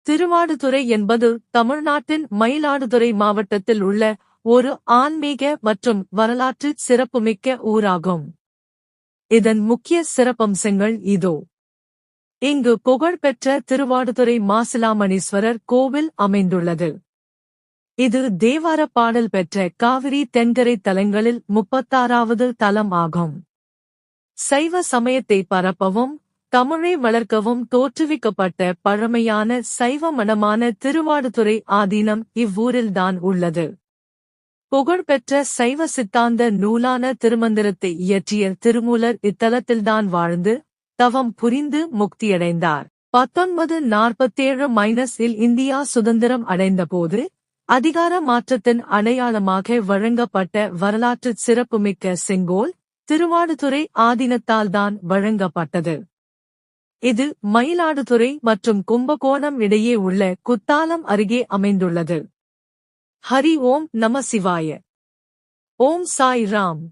திருவாடுதுறை என்பது தமிழ்நாட்டின் மயிலாடுதுறை மாவட்டத்தில் உள்ள ஒரு ஆன்மீக மற்றும் வரலாற்று சிறப்புமிக்க ஊராகும். இதன் முக்கிய சிறப்பம்சங்கள் இதோ. இங்கு புகழ்பெற்ற திருவாடுதுறை மாசிலாமணீஸ்வரர் கோவில் அமைந்துள்ளது. இது தேவார பாடல் பெற்ற காவிரி தென்கரை தலங்களில் 36வது தலம் ஆகும். சைவ சமயத்தை பரப்பவும் தமிழை வளர்க்கவும் தோற்றுவிக்கப்பட்ட பழமையான சைவ மடமான திருவாடுதுறை ஆதீனம் இவ்வூரில்தான் உள்ளது. புகழ்பெற்ற சைவ சித்தாந்த நூலான திருமந்திரத்தை இயற்றிய திருமூலர் இத்தலத்தில்தான் வாழ்ந்து தவம் புரிந்து முக்தியடைந்தார். 1947 இந்தியா சுதந்திரம் அடைந்தபோது அதிகார மாற்றத்தின் அடையாளமாக வழங்கப்பட்ட வரலாற்று சிறப்புமிக்க செங்கோல் திருவாடுதுறை ஆதீனத்தால்தான் வழங்கப்பட்டது. இது மயிலாடுதுறை மற்றும் கும்பகோணம் இடையே உள்ள குத்தாலம் அருகே அமைந்துள்ளது. ஹரி ஓம் நம சிவாய. ஓம் சாய் ராம்.